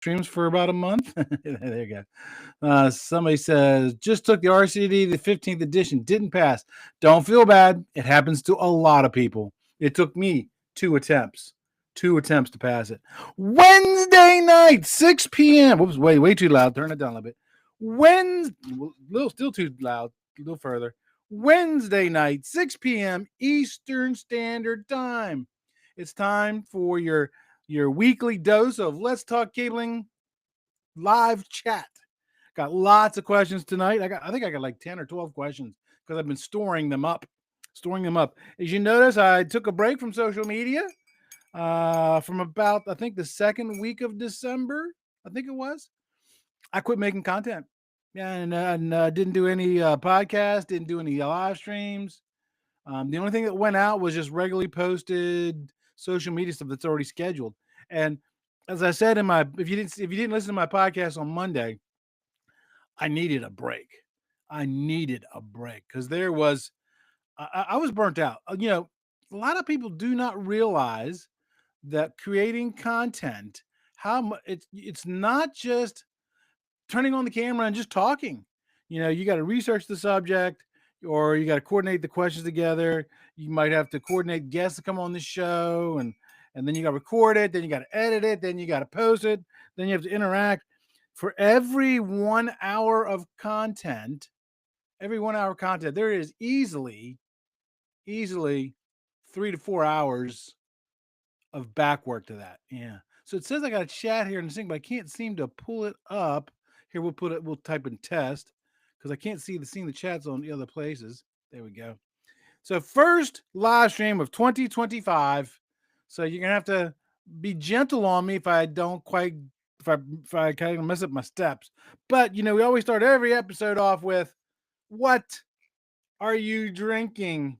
streams for about a month. There you go. Somebody says, just took the RCDD, the 15th edition, didn't pass. Don't feel bad. It happens to a lot of people. It took me 2 attempts. 2 attempts to pass it. Wednesday night, 6 p.m. Whoops, way too loud. Turn it down a little bit. Still too loud. A little further. Wednesday night, 6 p.m. Eastern Standard Time. It's time for your weekly dose of Let's Talk Cabling live chat. Got lots of questions tonight. I think I got like 10 or 12 questions because I've been storing them up. As you notice, I took a break from social media from about, I think, the second week of December. I think it was. I quit making content. Yeah, and didn't do any podcasts, didn't do any live streams. The only thing that went out was just regularly posted social media stuff that's already scheduled. And as I said in my, if you didn't listen to my podcast on Monday, I needed a break. Because there was, I was burnt out. A lot of people do not realize that creating content, how much it's not just turning on the camera and just talking. You got to research the subject, or you got to coordinate the questions together. You might have to coordinate guests to come on the show, and then you got to record it, then you got to edit it, then you got to post it, then you have to interact. For every 1 hour of content, there is easily 3 to 4 hours of back work to that. Yeah. So it says I got a chat here in the sync, but I can't seem to pull it up. Here, we'll type in test because I can't seeing the chats on the other places. There we go. So first live stream of 2025. So you're gonna have to be gentle on me if I don't quite, if I kind of mess up my steps. But we always start every episode off with, "What are you drinking?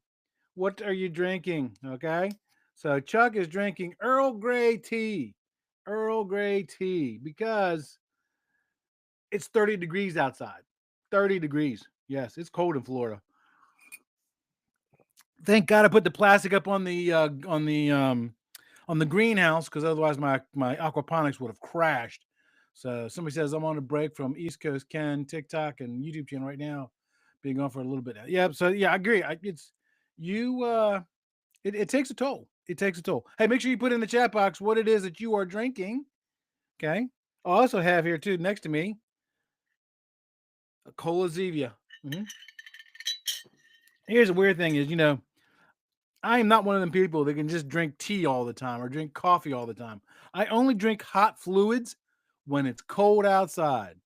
What are you drinking?" Okay. So Chuck is drinking Earl Grey tea. Because it's 30 degrees outside. 30 degrees. Yes, it's cold in Florida. Thank God I put the plastic up on the greenhouse, because otherwise my aquaponics would have crashed. So somebody says I'm on a break from East Coast Ken, TikTok, and YouTube channel right now, being on for a little bit. Yeah, so yeah, I agree. It takes a toll. It takes a toll. Hey, make sure you put in the chat box what it is that you are drinking. Okay. I also have here too, next to me, a Cola Zevia. Mm-hmm. Here's the weird thing is, I am not one of them people that can just drink tea all the time or drink coffee all the time. I only drink hot fluids when it's cold outside.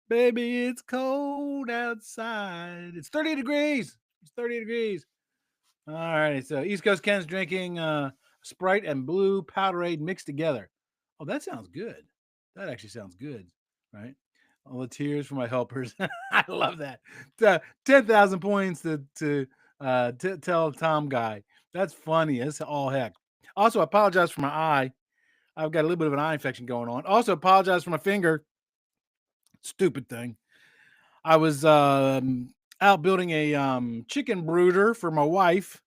Baby, it's cold outside. It's 30 degrees. It's 30 degrees. All right. So East Coast Ken's drinking Sprite and blue Powerade mixed together. Oh, that sounds good. That actually sounds good. Right? All the tears for my helpers. I love that. 10,000 points to tell Tom guy. That's funny. That's all heck. Also, I apologize for my eye. I've got a little bit of an eye infection going on. Also, apologize for my finger. Stupid thing. I was out building a chicken brooder for my wife,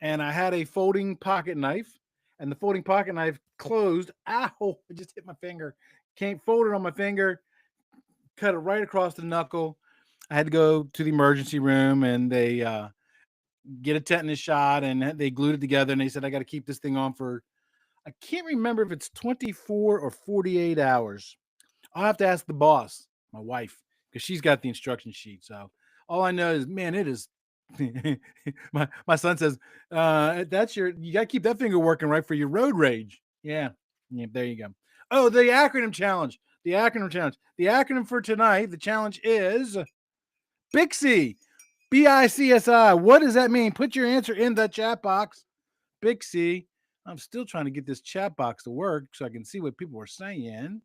and I had a folding pocket knife, and the folding pocket knife closed. Ow! I just hit my finger. Can't fold it on my finger. Cut it right across the knuckle. I had to go to the emergency room, and they get a tetanus shot, and they glued it together, and they said I got to keep this thing on for, I can't remember if it's 24 or 48 hours. I'll have to ask the boss, my wife, because she's got the instruction sheet. So all I know is, man, it is. my son says, you got to keep that finger working right for your road rage. Yeah, there you go. Oh, the acronym challenge. The acronym for tonight, the challenge is BICSI. BICSI. What does that mean? Put your answer in the chat box. BICSI. I'm still trying to get this chat box to work so I can see what people are saying.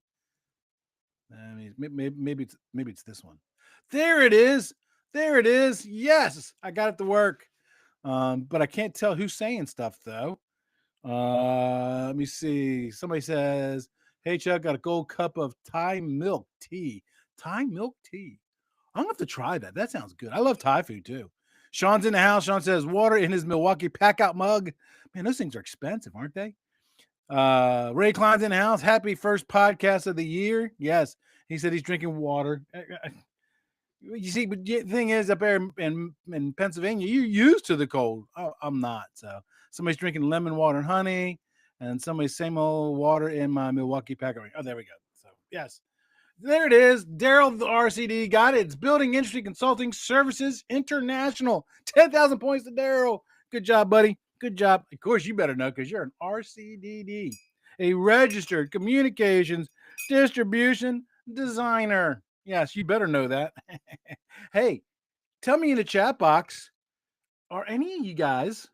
I mean, maybe it's this one. There it is. Yes, I got it to work. But I can't tell who's saying stuff though. Let me see. Somebody says, "Hey Chuck, got a gold cup of Thai milk tea." Thai milk tea. I'm gonna have to try that. That sounds good. I love Thai food too. Sean's in the house. Sean says, "Water in his Milwaukee pack out mug." Man, those things are expensive, aren't they? Ray Klein's in the house. Happy first podcast of the year. Yes, he said he's drinking water. You see, but the thing is, up there in Pennsylvania, you're used to the cold. I'm not. So somebody's drinking lemon water and honey, and somebody's same old water in my Milwaukee packet. Oh, there we go. So yes, there it is. Daryl, the RCD, got it. It's Building Industry Consulting Services International. 10,000 points to Daryl. Good job, buddy. Good job. Of course, you better know because you're an RCDD, a registered communications distribution designer. Yes, you better know that. Hey, tell me in the chat box, are any of you guys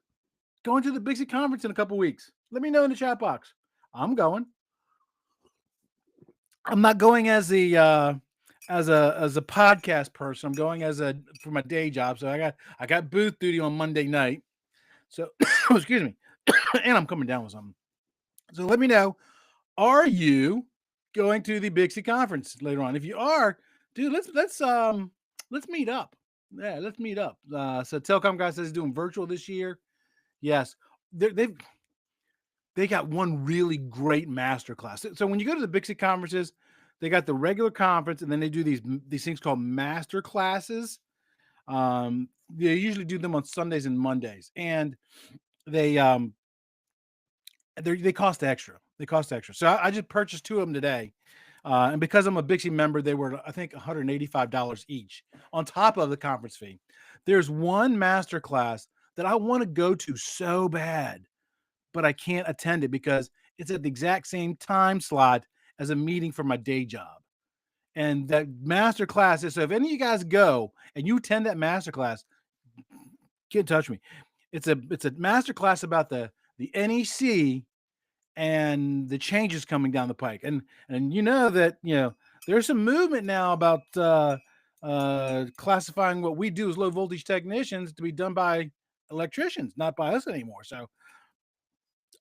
going to the Bixie conference in a couple weeks? Let me know in the chat box. I'm going. I'm not going as a podcast person. I'm going for my day job. So I got booth duty on Monday night. So excuse me, and I'm coming down with something. So let me know. Are you going to the Bixie conference later on? If you are, dude, let's meet up. Yeah, let's meet up. So Telecom Guy says he's doing virtual this year. Yes, they got one really great master class. So when you go to the Bixie conferences, they got the regular conference, and then they do these things called master classes. They usually do them on Sundays and Mondays, and they cost extra. They cost extra. So I just purchased 2 of them today. And because I'm a Bixie member, they were, I think, $185 each on top of the conference fee. There's one master class that I want to go to so bad, but I can't attend it because it's at the exact same time slot as a meeting for my day job. And that master class is, so if any of you guys go and you attend that master class, get in touch with me. It's a master class about the NEC and the changes coming down the pike. And you know that, there's some movement now about classifying what we do as low voltage technicians to be done by electricians, not by us anymore. So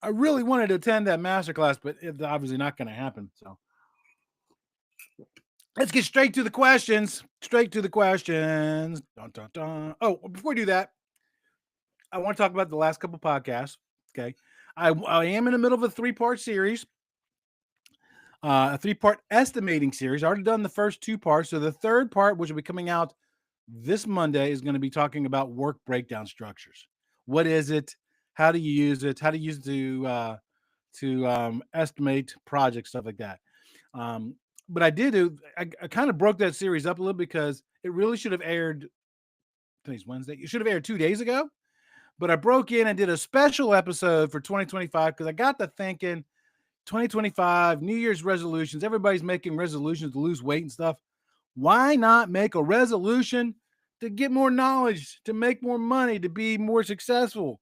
I really wanted to attend that masterclass, but it's obviously not going to happen. So let's get straight to the questions. Straight to the questions. Dun, dun, dun. Oh, before we do that, I want to talk about the last couple podcasts. Okay. I am in the middle of a 3-part series, a 3-part estimating series. I already done the first 2 parts. So the third part, which will be coming out this Monday, is going to be talking about work breakdown structures. What is it? How do you use it? How to use it to estimate projects, stuff like that. But I kind of broke that series up a little because it really should have aired. Today's Wednesday. It should have aired 2 days ago. But I broke in and did a special episode for 2025 because I got to thinking 2025, New Year's resolutions. Everybody's making resolutions to lose weight and stuff. Why not make a resolution to get more knowledge, to make more money, to be more successful?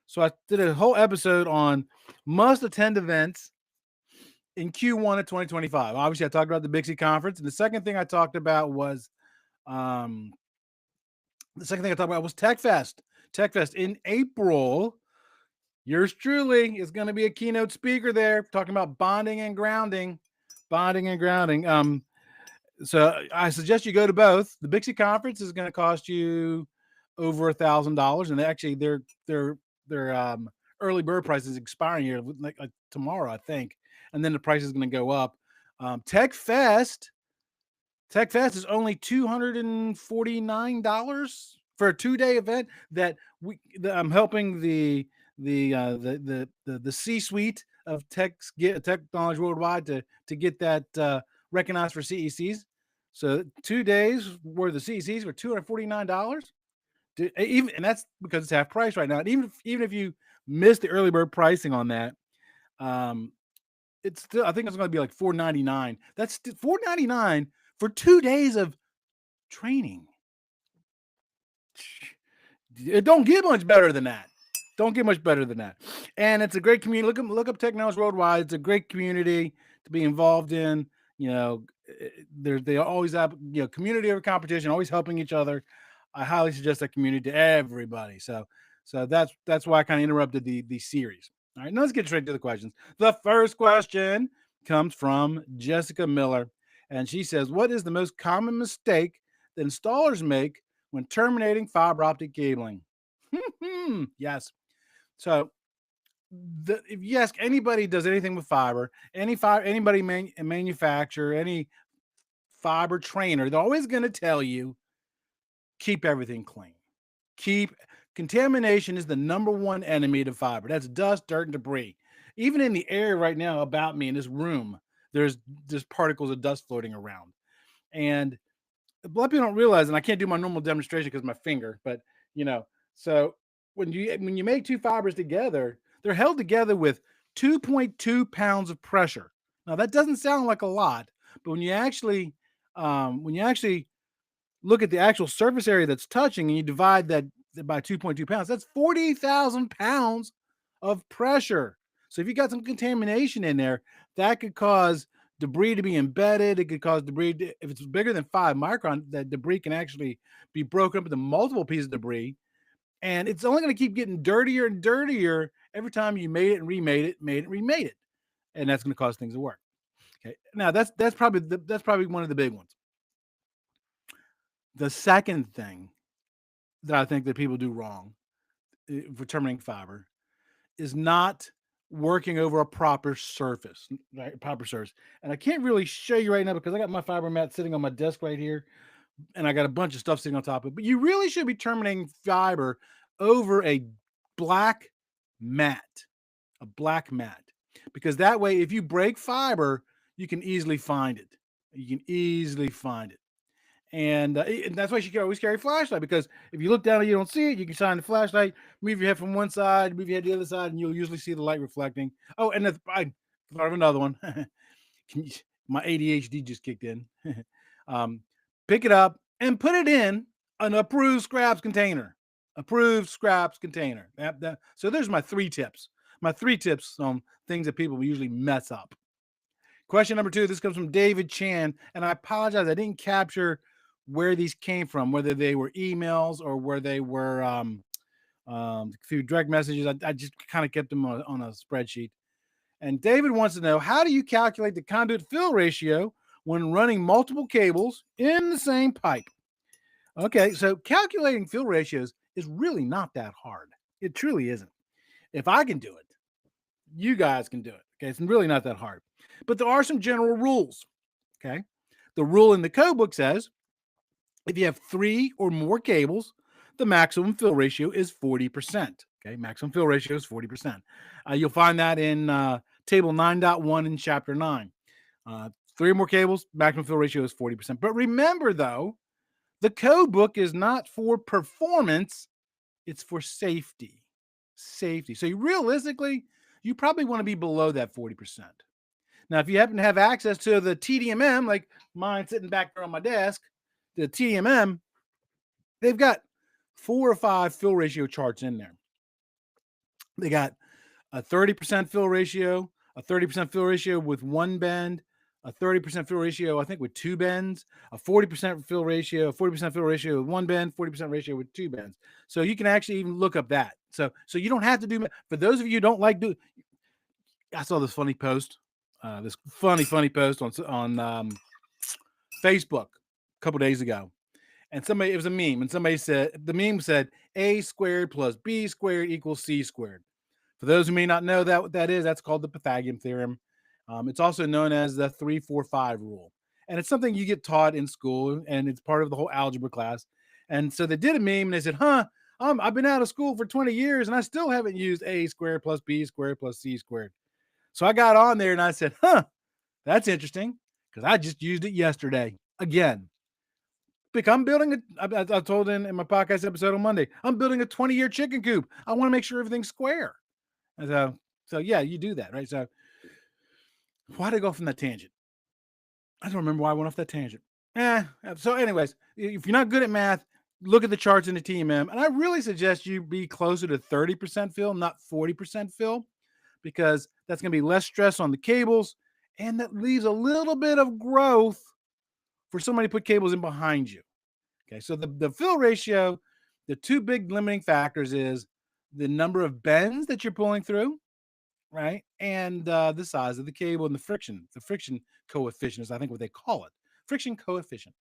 So I did a whole episode on must attend events in Q1 of 2025. Obviously, I talked about the Bixie conference. And the second thing I talked about was TechFest. TechFest in April. Yours truly is going to be a keynote speaker there, talking about bonding and grounding. So I suggest you go to both. The Bixie conference is going to cost you over $1,000, and actually their early bird price is expiring here like tomorrow, I think, and then the price is going to go up. TechFest is only $249 for a 2-day event that I'm helping the C-suite of Technology Worldwide to get that recognized for CECs. So 2 days worth of CECs for $249. And that's because it's half price right now. And even if you miss the early bird pricing on that, it's still, I think it's going to be like $499. That's $499 for 2 days of training. It don't get much better than that. And it's a great community. Look up Technology Worldwide. It's a great community to be involved in. They always have community over competition, always helping each other. I highly suggest that community to everybody. So that's why I kind of interrupted the series. All right, now let's get straight to the questions. The first question comes from Jessica Miller, and she says, "What is the most common mistake that installers make when terminating fiber optic cabling?" Yes. So if you ask anybody who does anything with fiber, anybody manufacturer, any fiber trainer, they're always going to tell you keep everything clean. Contamination is the number one enemy to fiber. That's dust, dirt, and debris. Even in the air right now about me in this room, there's particles of dust floating around. And a lot of people don't realize, and I can't do my normal demonstration because of my finger, but so when you make two fibers together, they're held together with 2.2 pounds of pressure. Now that doesn't sound like a lot, but when you actually look at the actual surface area that's touching and you divide that by 2.2 pounds, that's 40,000 pounds of pressure. So if you got some contamination in there, that could cause debris to be embedded. It could cause if it's bigger than 5 micron, that debris can actually be broken up into multiple pieces of debris. And it's only going to keep getting dirtier and dirtier every time you made it and remade it, made it, remade it. And that's going to cause things to work. Okay. Now that's probably one of the big ones. The second thing that I think that people do wrong for terminating fiber is not working over a proper surface, right? Proper surface. And I can't really show you right now because I got my fiber mat sitting on my desk right here, and I got a bunch of stuff sitting on top of it. But you really should be terminating fiber over a black mat, because that way, if you break fiber, you can easily find it. And that's why you should always carry a flashlight, because if you look down and you don't see it, you can shine the flashlight, move your head from one side, move your head to the other side, and you'll usually see the light reflecting. Oh, and I thought of another one. My ADHD just kicked in. Pick it up and put it in an approved scraps container. So there's my 3 tips. My 3 tips on things that people usually mess up. Question number 2, this comes from David Chan, and I apologize, I didn't capture where these came from, whether they were emails or where they were through direct messages. I just kind of kept them on a spreadsheet. And David wants to know, how do you calculate the conduit fill ratio when running multiple cables in the same pipe? Okay, so calculating fill ratios is really not that hard. It truly isn't. If I can do it, you guys can do it. Okay, it's really not that hard. But there are some general rules. Okay, the rule in the code book says if you have 3 or more cables, the maximum fill ratio is 40%. Okay, maximum fill ratio is 40%. You'll find that in table 9.1 in chapter 9. 3 or more cables, maximum fill ratio is 40%. But remember, though, the code book is not for performance, it's for safety. So realistically, you probably want to be below that 40%. Now, if you happen to have access to the TDMM, like mine sitting back there on my desk, the TDMM, they've got 4 or 5 fill ratio charts in there. They got a 30% fill ratio, a 30% fill ratio with 1 bend, a 30% fill ratio, I think, with 2 bends, a 40% fill ratio, a 40% fill ratio with 1 bend, 40% ratio with 2 bends. So you can actually even look up that. So you don't have to do, for those of you who don't like I saw this funny post, this funny post on Facebook a couple days ago. And it was a meme, and the meme said, A squared plus B squared equals C squared. For those who may not know what that is, that's called the Pythagorean theorem. It's also known as the 3-4-5 rule. And it's something you get taught in school, and it's part of the whole algebra class. And so they did a meme, and they said, I've been out of school for 20 years, and I still haven't used A squared plus B squared plus C squared. So I got on there, and I said, that's interesting, because I just used it yesterday again. I'm building I told in my podcast episode on Monday, I'm building a 20-year chicken coop. I want to make sure everything's square. And so yeah, you do that, right? So why did I go off on that tangent? I don't remember why I went off that tangent. So anyways, if you're not good at math, look at the charts in the TMM. And I really suggest you be closer to 30% fill, not 40% fill, because that's going to be less stress on the cables. And that leaves a little bit of growth for somebody to put cables in behind you. Okay, so the fill ratio, the 2 big limiting factors is the number of bends that you're pulling through, right? And the size of the cable and the friction coefficient is, I think, what they call it, friction coefficient.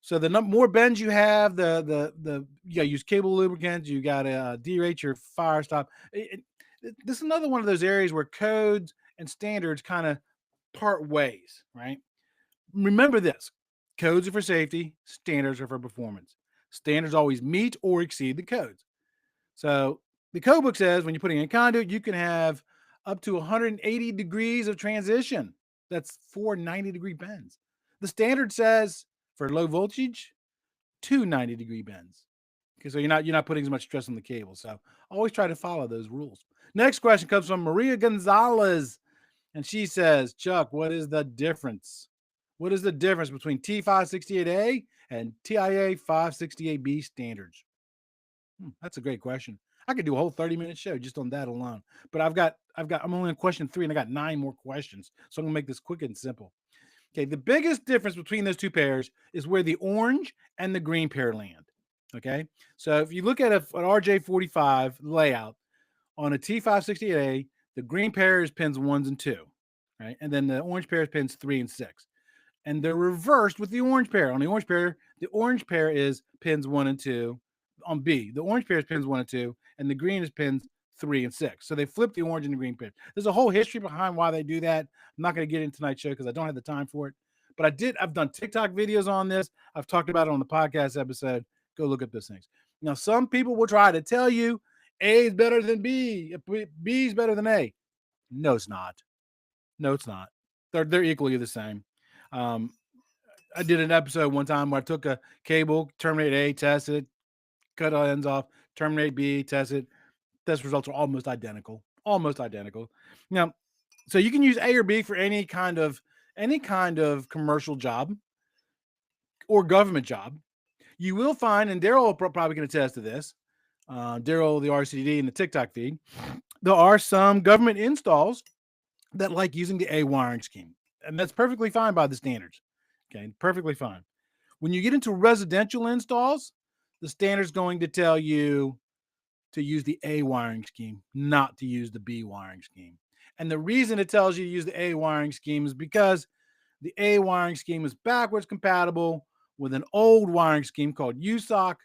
So the more bends you have, you got to use cable lubricants. You got to derate your fire stop. this is another one of those areas where codes and standards kind of part ways, right? Remember this: codes are for safety, standards are for performance. Standards always meet or exceed the codes. So the code book says when you're putting in a conduit, you can have up to 180 degrees of transition. That's 490-degree bends. The standard says for low voltage, 290-degree bends. Okay, so you're not putting as much stress on the cable. So always try to follow those rules. Next question comes from Maria Gonzalez, and she says, Chuck, what is the difference? What is the difference between T568A and TIA568B standards? That's a great question. I could do a whole 30-minute show just on that alone. But I'm only on question 3 and I got 9 more questions. So I'm gonna make this quick and simple. Okay, the biggest difference between those two pairs is where the orange and the green pair land. Okay, so if you look at an RJ45 layout on a T568A, the green pair is pins 1s and 2, right? And then the orange pair is pins 3 and 6. And they're reversed with the orange pair. On the orange pair is pins 1 and 2. On B, the orange pair is pins 1 and 2, and the green is pins 3 and 6. So they flip the orange and the green pair. There's a whole history behind why they do that. I'm not going to get into tonight's show because I don't have the time for it. But I've done TikTok videos on this. I've talked about it on the podcast episode. Go look at those things. Now, some people will try to tell you A is better than B. B is better than A. No, it's not. No, it's not. They're equally the same. I did an episode one time where I took a cable, terminate A, test it, cut all ends off, terminate B, test it. Test results are almost identical. Almost identical. Now, so you can use A or B for any kind of commercial job or government job. You will find, and Daryl probably can attest to this, Daryl, the RCDD, and the TikTok feed, there are some government installs that like using the A wiring scheme. And that's perfectly fine by the standards. Okay, perfectly fine. When you get into residential installs, the standard's going to tell you to use the A wiring scheme, not to use the B wiring scheme. And the reason it tells you to use the A wiring scheme is because the A wiring scheme is backwards compatible with an old wiring scheme called USOC,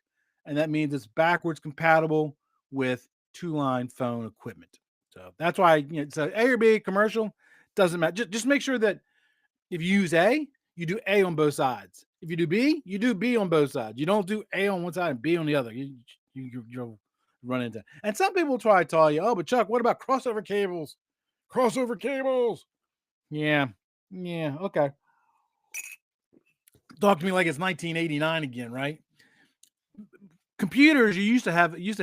and that means it's backwards compatible with 2-line phone equipment. So that's why, so A or B, commercial, doesn't matter. Just make sure that if you use A, you do A on both sides. If you do B, you do B on both sides. You don't do A on one side and B on the other. You'll run into. And some people try to tell you, oh, but Chuck, what about crossover cables? Crossover cables. Yeah, okay. Talk to me like it's 1989 again, right? Computers, you used to use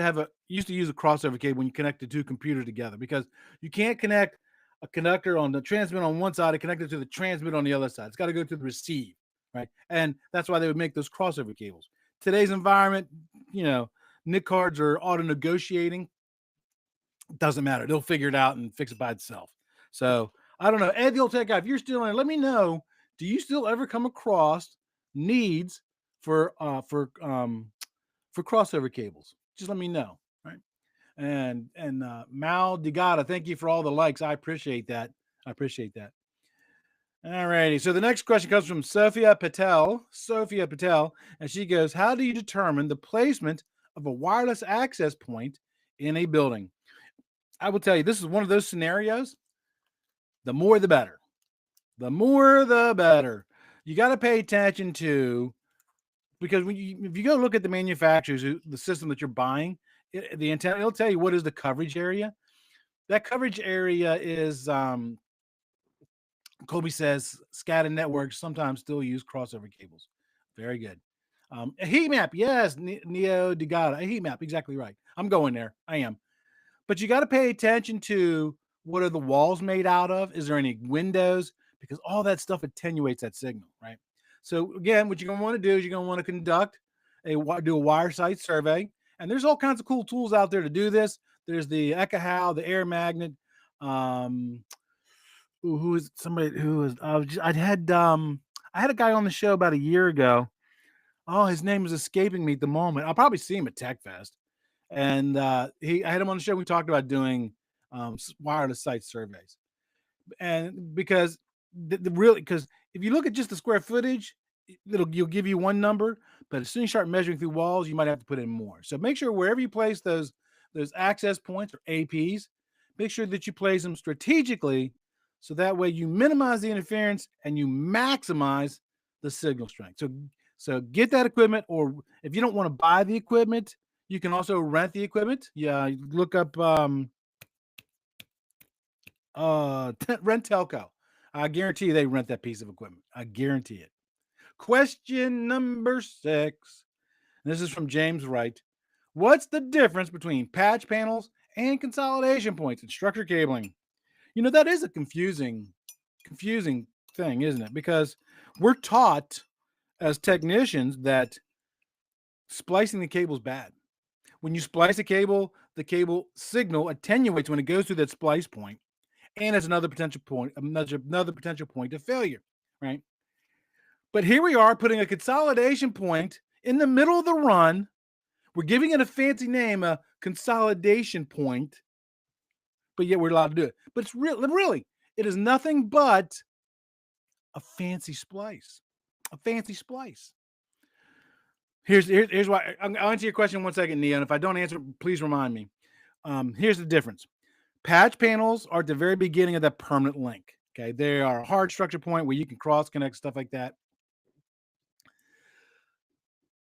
a crossover cable when you connect the two computers together, because you can't connect a conductor on the transmit on one side and connect it to the transmit on the other side. It's got to go to the receive, right? And that's why they would make those crossover cables. Today's environment, NIC cards are auto negotiating. Doesn't matter. They'll figure it out and fix it by itself. So I don't know. Ed, the old tech guy, if you're still in, let me know. Do you still ever come across needs for crossover cables? Just let me know, right? And Mal Digata, thank you for all the likes. I appreciate that. All righty. So the next question comes from Sophia Patel, and she goes, how do you determine the placement of a wireless access point in a building? I will tell you, this is one of those scenarios. The more, the better. The more, the better. You got to pay attention to, because if you go look at the manufacturers, the system that you're buying, the antenna, it'll tell you what is the coverage area. That coverage area is, Colby says, SCADA networks sometimes still use crossover cables. Very good. A heat map, yes, Neo Digata, a heat map, exactly right. I'm going there. I am. But you got to pay attention to, what are the walls made out of? Is there any windows? Because all that stuff attenuates that signal, right? So again, what you're going to want to do is you're going to want to do a wire site survey. And there's all kinds of cool tools out there to do this. There's the Ekahau, the air magnet. I had a guy on the show about a year ago. Oh, his name is escaping me at the moment. I'll probably see him at Tech Fest. And I had him on the show. We talked about doing wireless site surveys, and because because if you look at just the square footage, you'll give you one number, but as soon as you start measuring through walls, you might have to put in more. So make sure wherever you place those access points or APs, make sure that you place them strategically so that way you minimize the interference and you maximize the signal strength. So get that equipment, or if you don't want to buy the equipment, you can also rent the equipment. Yeah, look up rent telco. I guarantee they rent that piece of equipment. I guarantee it. Question number 6. This is from James Wright. What's the difference between patch panels and consolidation points in structured cabling? That is a confusing thing, isn't it? Because we're taught as technicians that splicing the cable is bad. When you splice a cable, the cable signal attenuates when it goes through that splice point, and it's another potential point of failure, right? But here we are putting a consolidation point in the middle of the run. We're giving it a fancy name, a consolidation point, but yet we're allowed to do it. But it's really, it is nothing but a fancy splice. A fancy splice. Here's why. I'll answer your question in 1 second, Nia, and if I don't answer, please remind me. Here's the difference. Patch panels are at the very beginning of that permanent link. Okay, they are a hard structure point where you can cross connect, stuff like that.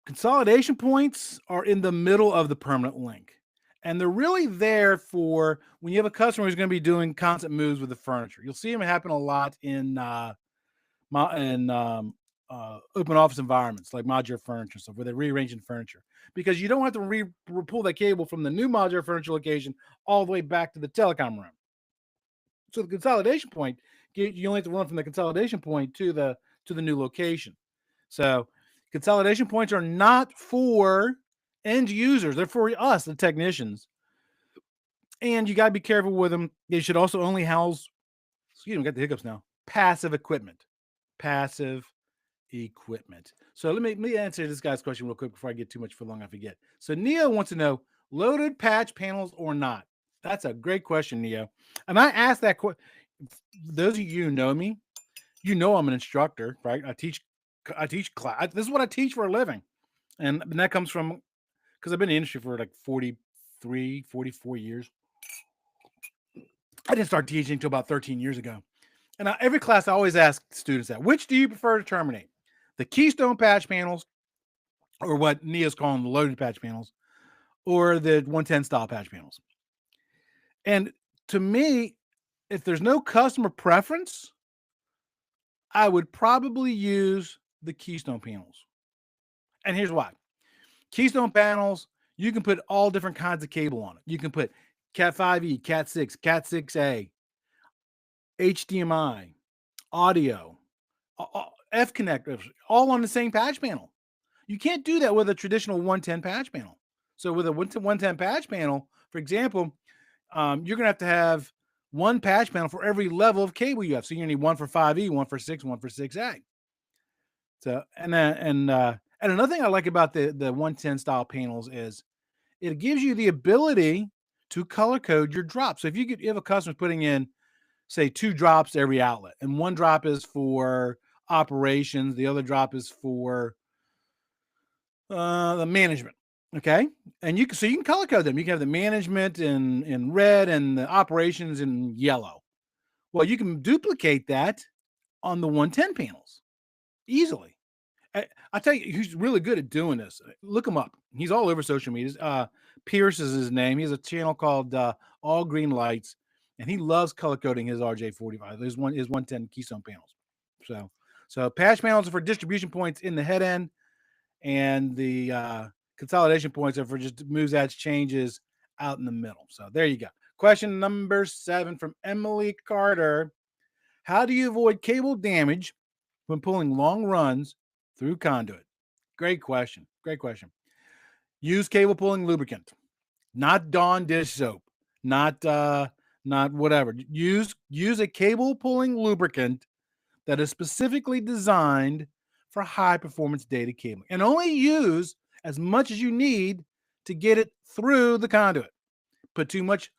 Consolidation points are in the middle of the permanent link, and they're really there for when you have a customer who's going to be doing constant moves with the furniture. You'll see them happen a lot in open office environments like modular furniture stuff, where they're rearranging furniture, because you don't have to pull that cable from the new modular furniture location all the way back to the telecom room. So the consolidation point, you only have to run from the consolidation point to the new location. So consolidation points are not for end users; they're for us, the technicians. And you got to be careful with them. They should also only house, excuse me, got the hiccups now, passive equipment. Passive equipment. So let me answer this guy's question real quick before I get too much for long. I forget. So Neo wants to know, loaded patch panels or not? That's a great question, Neo. And I asked that question. Those of you who know me, I'm an instructor, right? I teach class. This is what I teach for a living. And that comes from, because I've been in the industry for like 43, 44 years. I didn't start teaching until about 13 years ago. And every class I always ask students that, which do you prefer to terminate? The keystone patch panels, or what Neo's calling the loaded patch panels, or the 110 style patch panels? And to me, if there's no customer preference, I would probably use the keystone panels. And here's why. Keystone panels, you can put all different kinds of cable on it. You can put Cat 5e, Cat 6, Cat 6a, HDMI, audio, F connectors, all on the same patch panel. You can't do that with a traditional 110 patch panel. So with a 110 patch panel, for example, you're going to have one patch panel for every level of cable you have. So you're going to need one for 5e, one for 6, one for 6a. So and another thing I like about the 110 style panels is it gives you the ability to color code your drops. So if you have a customer putting in, say, 2 drops every outlet, and one drop is for operations, the other drop is for the management. Okay. And you can color code them. You can have the management in red and the operations in yellow. Well, you can duplicate that on the 110 panels easily. I tell you, who's really good at doing this. Look him up. He's all over social media. Pierce is his name. He has a channel called All Green Lights, and he loves color coding his RJ45. His 110 keystone panels. So patch panels are for distribution points in the head end, and the consolidation points are for just moves, adds, changes out in the middle. So there you go. Question number 7 from Emily Carter. How do you avoid cable damage when pulling long runs through conduit? Great question. Great question. Use cable pulling lubricant, not Dawn dish soap, not whatever. Use a cable pulling lubricant that is specifically designed for high performance data cabling, and only use as much as you need to get it through the conduit. Put too much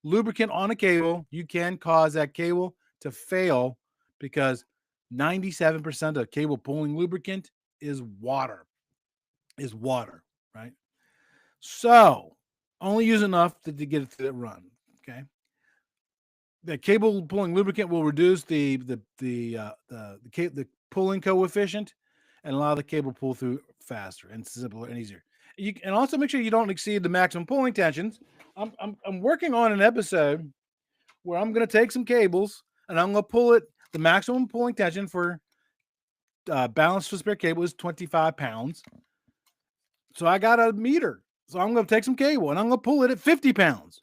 lubricant on a cable, you can cause that cable to fail, because 97% of cable pulling lubricant is water, right? So only use enough to get it through that run. Okay. The cable pulling lubricant will reduce the pulling coefficient and allow the cable pull through faster and simpler and easier. And also make sure you don't exceed the maximum pulling tensions. I'm working on an episode where I'm going to take some cables and I'm going to pull it. The maximum pulling tension for balanced to spare cable is 25 pounds. So I got a meter. So I'm going to take some cable and I'm going to pull it at 50 pounds.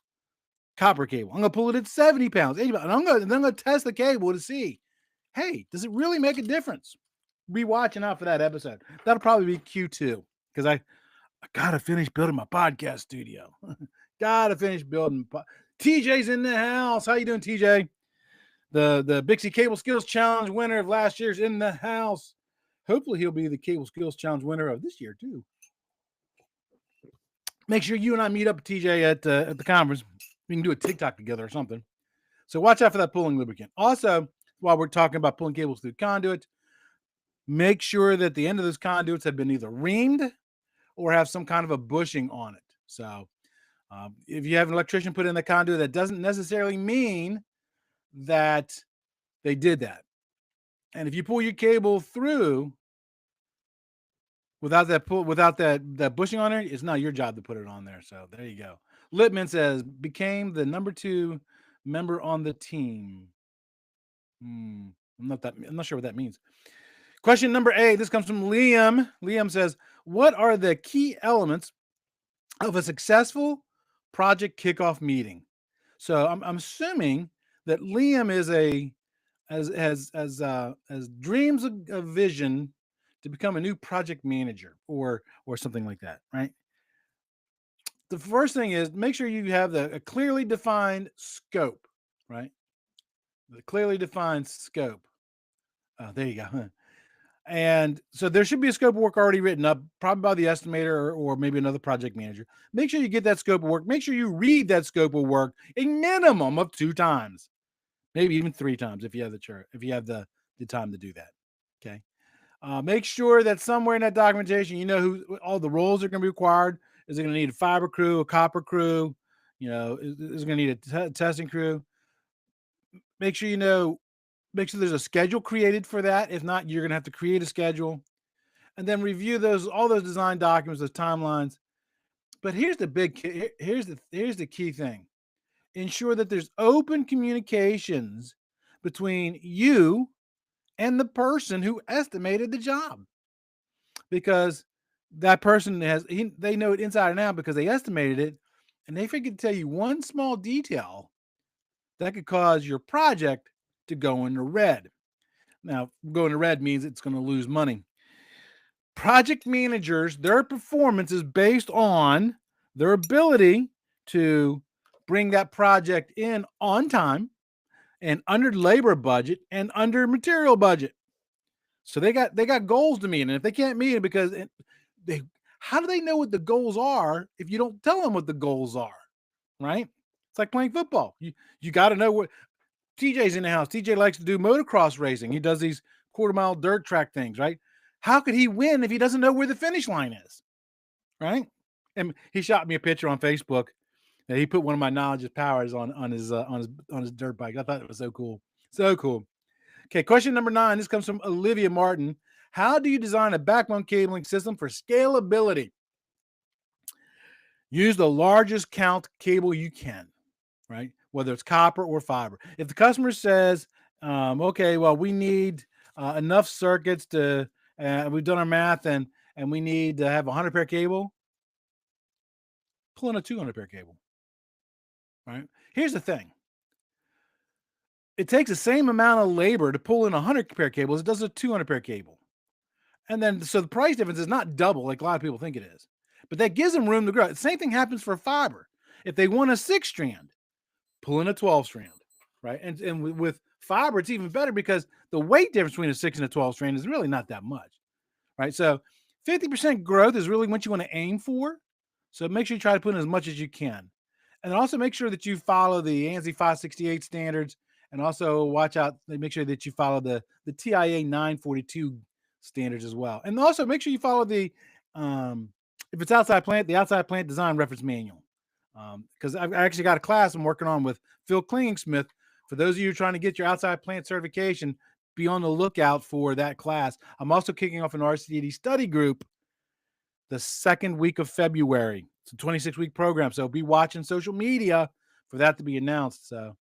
Copper cable. I'm going to pull it at 70 pounds, 80 pounds. And I'm going to test the cable to see, hey, does it really make a difference? Be watching out for that episode. That'll probably be Q2 because I got to finish building my podcast studio. Got to finish building. TJ's in the house. How you doing, TJ? The Bixie Cable Skills Challenge winner of last year's in the house. Hopefully he'll be the Cable Skills Challenge winner of this year too. Make sure you and I meet up, TJ, at the conference. We can do a TikTok together or something. So watch out for that pulling lubricant. Also, while we're talking about pulling cables through conduit, make sure that the end of those conduits have been either reamed or have some kind of a bushing on it. So if you have an electrician put in the conduit, that doesn't necessarily mean that they did that. And if you pull your cable through without that bushing on it, it's not your job to put it on there. So there you go. Littman says, became the number 2 member on the team. I'm not sure what that means. Question number 8. This comes from Liam. Liam says, what are the key elements of a successful project kickoff meeting? So I'm assuming that Liam is has dreams of vision to become a new project manager or something like that, right? The first thing is make sure you have a clearly defined scope, right? The clearly defined scope. There you go. And so there should be a scope of work already written up, probably by the estimator or maybe another project manager. Make sure you get that scope of work. Make sure you read that scope of work a minimum of 2 times, maybe even 3 times if you have the time to do that. Okay. Make sure that somewhere in that documentation, you know who all the roles are going to be required. Is it going to need a fiber crew, a copper crew? Is it going to need a testing crew? Make sure there's a schedule created for that. If not, you're going to have to create a schedule and then review all those design documents, those timelines. But here's the key thing. Ensure that there's open communications between you and the person who estimated the job. Because that person they know it inside and out because they estimated it, and they forget to tell you one small detail that could cause your project to go into red. Now, going to red means it's going to lose money. Project managers, their performance is based on their ability to bring that project in on time and under labor budget and under material budget. So they got goals to meet, and if they can't meet it because how do they know what the goals are if you don't tell them what the goals are, right? It's like playing football. You got to know what. TJ's in the house. TJ likes to do motocross racing. He does these quarter-mile dirt track things, right? How could he win if he doesn't know where the finish line is, right? And he shot me a picture on Facebook. And he put one of my knowledge of powers on his dirt bike. I thought it was so cool. So cool. Okay, question number 9. This comes from Olivia Martin. How do you design a backbone cabling system for scalability? Use the largest count cable you can, right? Whether it's copper or fiber. If the customer says, okay, well, we need enough circuits to, we've done our math and we need to have 100 pair cable, pull in a 200 pair cable, right? Here's the thing. It takes the same amount of labor to pull in 100 pair cable as it does a 200 pair cable. And then, so the price difference is not double like a lot of people think it is. But that gives them room to grow. The same thing happens for fiber. If they want a 6-strand, pull in a 12-strand, right? And with fiber, it's even better because the weight difference between a 6 and a 12-strand is really not that much, right? So 50% growth is really what you want to aim for. So make sure you try to put in as much as you can. And also make sure that you follow the ANSI 568 standards, and also watch out, make sure that you follow the TIA 942 standards as well. And also make sure you follow the, if it's outside plant, the outside plant design reference manual. Because I actually got a class I'm working on with Phil Klingsmith For those of you trying to get your outside plant certification, be on the lookout for that class. I'm also kicking off an RCDD study group the second week of February. It's a 26-week program, so be watching social media for that to be announced. So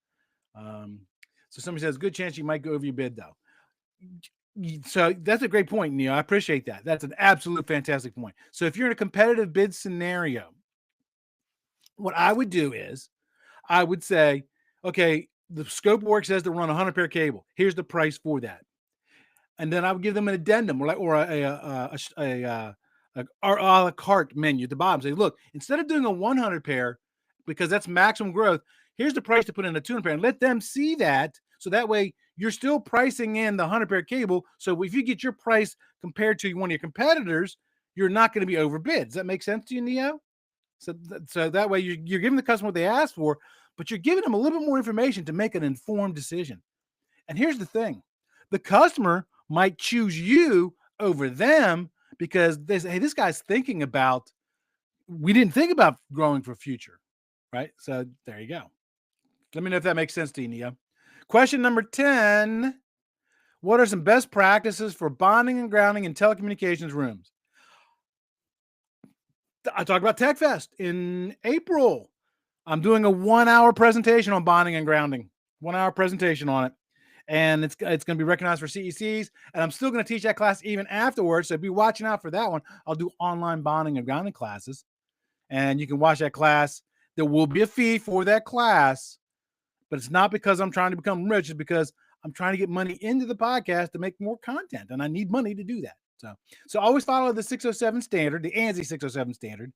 somebody says, good chance you might go over your bid, though. So that's a great point, Neil. I appreciate that. That's an absolute fantastic point. So if you're in a competitive bid scenario, what I would do is I would say, okay, the scope of work says to run 100 pair cable. Here's the price for that. And then I would give them an addendum or a la carte menu at the bottom. Say, look, instead of doing a 100 pair, because that's maximum growth, here's the price to put in a 200 pair, and let them see that. So that way you're still pricing in the 100 pair cable. So if you get your price compared to one of your competitors, you're not going to be overbid. Does that make sense to you, Neo? So that way you're giving the customer what they asked for, but you're giving them a little bit more information to make an informed decision. And here's the thing. The customer might choose you over them because they say, hey, this guy's thinking about, we didn't think about growing for future, right? So there you go. Let me know if that makes sense to you, Nia. Question number 10. What are some best practices for bonding and grounding in telecommunications rooms? I talked about TechFest in April. I'm doing a 1-hour presentation on bonding and grounding, 1-hour presentation on it. And it's going to be recognized for CECs. And I'm still going to teach that class even afterwards. So be watching out for that one. I'll do online bonding and grounding classes. And you can watch that class. There will be a fee for that class. But it's not because I'm trying to become rich. It's because I'm trying to get money into the podcast to make more content. And I need money to do that. So always follow the 607 standard, the ANSI 607 standard.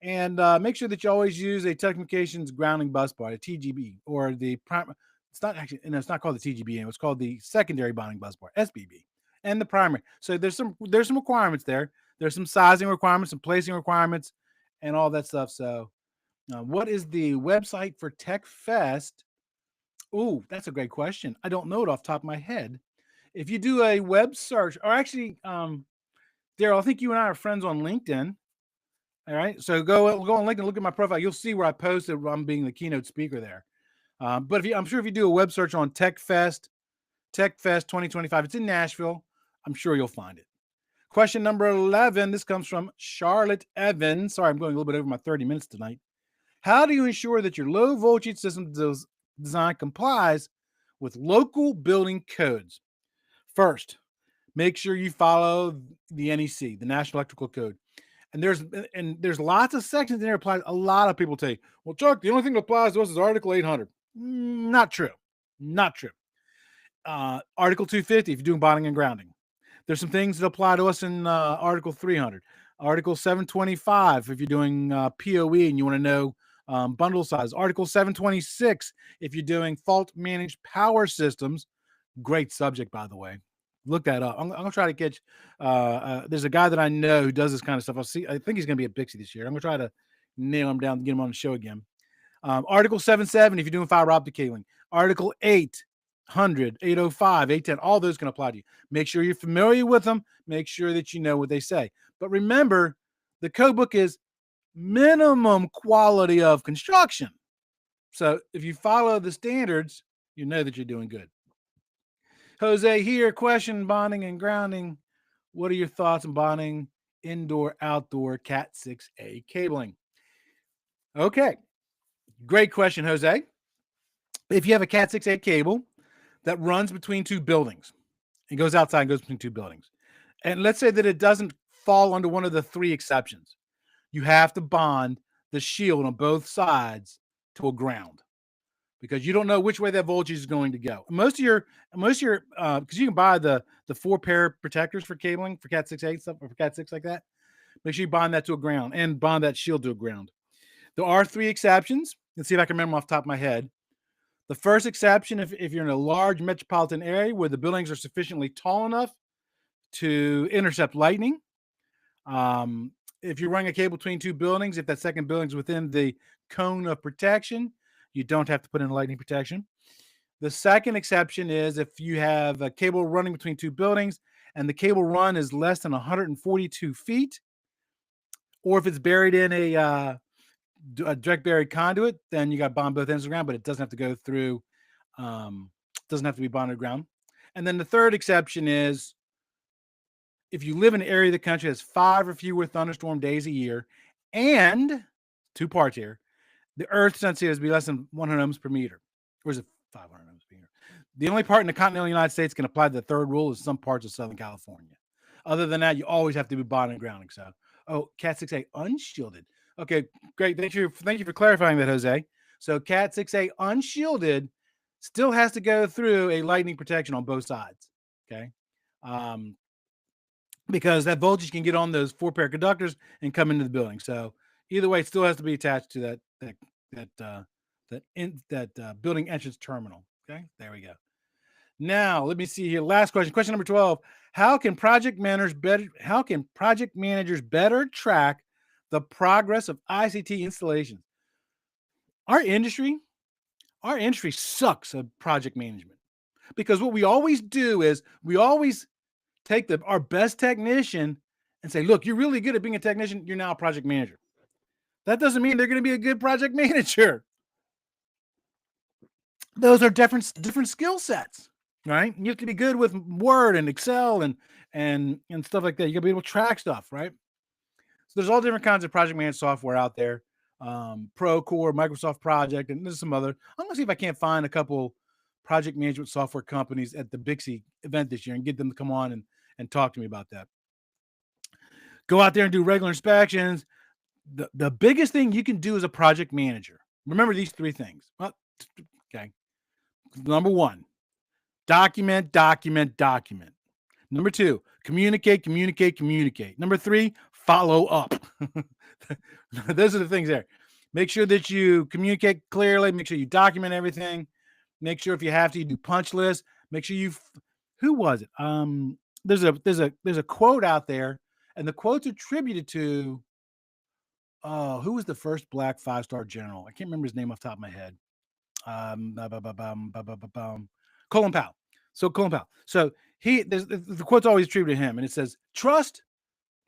And make sure that you always use a telecommunications grounding bus bar, a TGB, or the prime. It's not actually, and it's not called the TGB. It's called the secondary bonding bus bar, SBB, and the primary. So there's some requirements there. There's some sizing requirements, some placing requirements, and all that stuff. So, what is the website for TechFest? Oh, that's a great question. I don't know it off the top of my head. If you do a web search, or actually, Daryl, I think you and I are friends on LinkedIn. All right, so go on LinkedIn, look at my profile. You'll see where I posted I'm being the keynote speaker there. But I'm sure if you do a web search on TechFest 2025, it's in Nashville. I'm sure you'll find it. Question number 11. This comes from Charlotte Evans. Sorry, I'm going a little bit over my 30 minutes tonight. How do you ensure that your low voltage system design complies with local building codes? First, make sure you follow the NEC, the National Electrical Code. And there's lots of sections in there applies. A lot of people say, well, Chuck, the only thing that applies to us is Article 800. Not true. Article 250, if you're doing bonding and grounding. There's some things that apply to us in Article 300. Article 725, if you're doing POE and you want to know bundle size. Article 726, if you're doing fault managed power systems. Great subject, by the way. Look that up. I'm gonna try to catch. There's a guy that I know who does this kind of stuff. I think he's gonna be at Bixie this year. I'm gonna try to nail him down and get him on the show again. Article 77, if you're doing fiber optic cabling. Article 800, 805, 810, all those can apply to you. Make sure you're familiar with them. Make sure that you know what they say. But remember, the code book is minimum quality of construction. So if you follow the standards, you know that you're doing good. Jose here, question bonding and grounding. What are your thoughts on bonding indoor, outdoor Cat 6A cabling? Okay, great question, Jose. If you have a Cat 6A cable that runs between two buildings, it goes outside and goes between two buildings, and let's say that it doesn't fall under one of the three exceptions, you have to bond the shield on both sides to a ground, because you don't know which way that voltage is going to go. Most of your, because you can buy the 4-pair protectors for cabling for Cat 6A stuff, or for Cat 6 like that. Make sure you bond that to a ground and bond that shield to a ground. There are 3 exceptions. Let's see if I can remember off the top of my head. The first exception, if you're in a large metropolitan area where the buildings are sufficiently tall enough to intercept lightning. If you're running a cable between 2 buildings, if that second building is within the cone of protection, you don't have to put in lightning protection. The second exception is if you have a cable running between 2 buildings and the cable run is less than 142 feet, or if it's buried in a direct buried conduit, then you got to bond both ends of the ground, but it doesn't have to go through Doesn't have to be bonded ground. And then the third exception is if you live in an area of the country that has 5 or fewer thunderstorm days a year, and 2 parts here, the Earth's density has to be less than 100 ohms per meter. Or is it 500 ohms per meter? The only part in the continental United States can apply the third rule is some parts of Southern California. Other than that, you always have to be bonded grounding. So, Cat 6A unshielded. Okay, great. Thank you for clarifying that, Jose. So Cat 6A unshielded still has to go through a lightning protection on both sides. Okay. Because that voltage can get on those 4 pair conductors and come into the building. So either way, it still has to be attached to that building entrance terminal. Okay, there we go. Now let me see here. Last question. Question number 12. How can project managers better track the progress of ICT installations? Our industry sucks at project management because what we always do is we always take our best technician and say, look, you're really good at being a technician. You're now a project manager. That doesn't mean they're going to be a good project manager. Those are different skill sets, right? You have to be good with Word and Excel and stuff like that. You got to be able to track stuff, right? So there's all different kinds of project management software out there. Procore, Microsoft Project, and there's some other. I'm gonna see if I can't find a couple project management software companies at the Bixie event this year and get them to come on and talk to me about that. Go out there and do regular inspections. The biggest thing you can do as a project manager, remember these 3 things. Well, okay. Number 1, document. Number 2, communicate. Number 3, follow up. Those are the things there. Make sure that you communicate clearly. Make sure you document everything. Make sure if you have to, you do punch lists. Make sure who was it? There's a quote out there, and the quote's attributed to who was the first black 5-star general? I can't remember his name off the top of my head. Colin Powell. So Colin Powell. So the quote's always attributed to him, and it says, "Trust,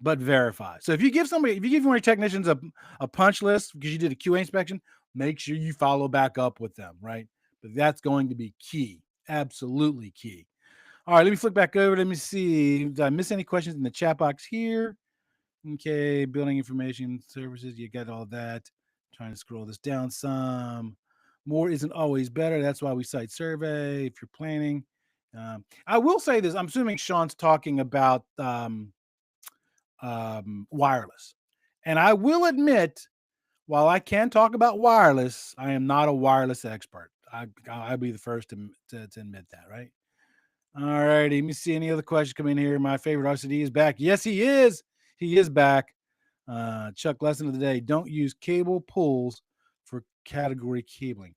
but verify." So if you give one of your technicians a punch list because you did a QA inspection, make sure you follow back up with them, right? But that's going to be key, absolutely key. All right, let me flick back over. Let me see. Did I miss any questions in the chat box here? Okay, building information services, you got all that. Trying to scroll this down some. More isn't always better. That's why we cite survey if you're planning. I will say this. I'm assuming Sean's talking about wireless. And I will admit, while I can talk about wireless, I am not a wireless expert. I'll be the first to admit that, right? All righty. Let me see any other questions come in here. My favorite RCD is back. Yes, he is. He is back. Chuck, lesson of the day. Don't use cable pulls for category cabling.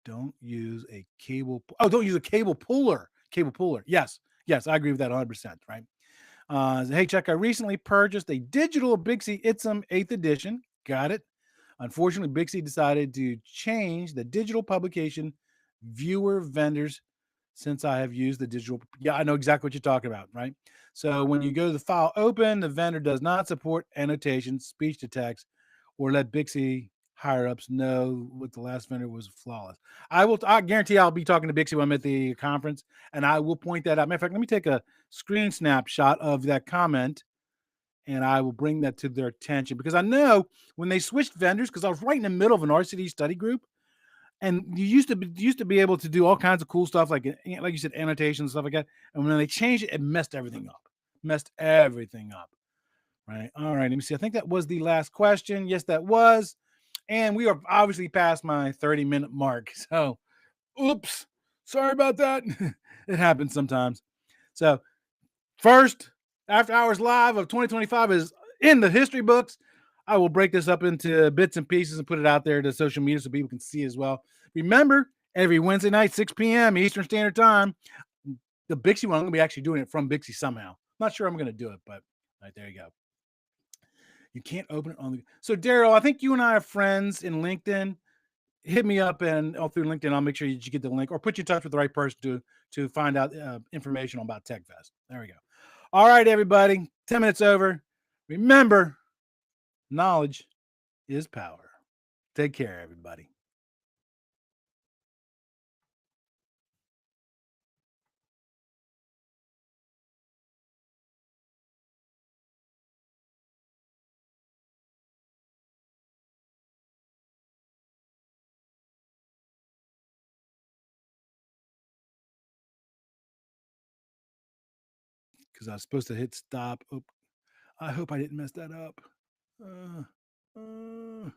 Don't use a cable. Don't use a cable puller. Cable puller. Yes. I agree with that 100%, right? Hey, Chuck, I recently purchased a digital Bixie ITSM 8th edition. Got it. Unfortunately, Bixie decided to change the digital publication viewer vendors since I have used the digital. Yeah, I know exactly what you're talking about, right? So when you go to the file open, the vendor does not support annotations, speech to text, or let Bixie higher ups know what the last vendor was flawless. I guarantee I'll be talking to Bixie when I'm at the conference, and I will point that out. Matter of fact, let me take a screen snapshot of that comment, and I will bring that to their attention because I know when they switched vendors, because I was right in the middle of an RCD study group, and you used to be able to do all kinds of cool stuff like you said, annotations and stuff like that. And when they changed it, it messed everything up. Right. All right. Let me see. I think that was the last question. Yes, that was. And we are obviously past my 30-minute mark. So, oops. Sorry about that. It happens sometimes. So, first After Hours Live of 2025 is in the history books. I will break this up into bits and pieces and put it out there to social media so people can see as well. Remember, every Wednesday night, 6 p.m. Eastern Standard Time, the Bixie one, I'm going to be actually doing it from Bixie somehow. Not sure I'm going to do it, but right there you go. You can't open it on the. So, Daryl, I think you and I are friends in LinkedIn. Hit me up and through LinkedIn. I'll make sure you get the link or put you in touch with the right person to find out information about TechFest. There we go. All right, everybody. 10 minutes over. Remember, knowledge is power. Take care, everybody. because I was supposed to hit stop. Oh, I hope I didn't mess that up. Uh, uh,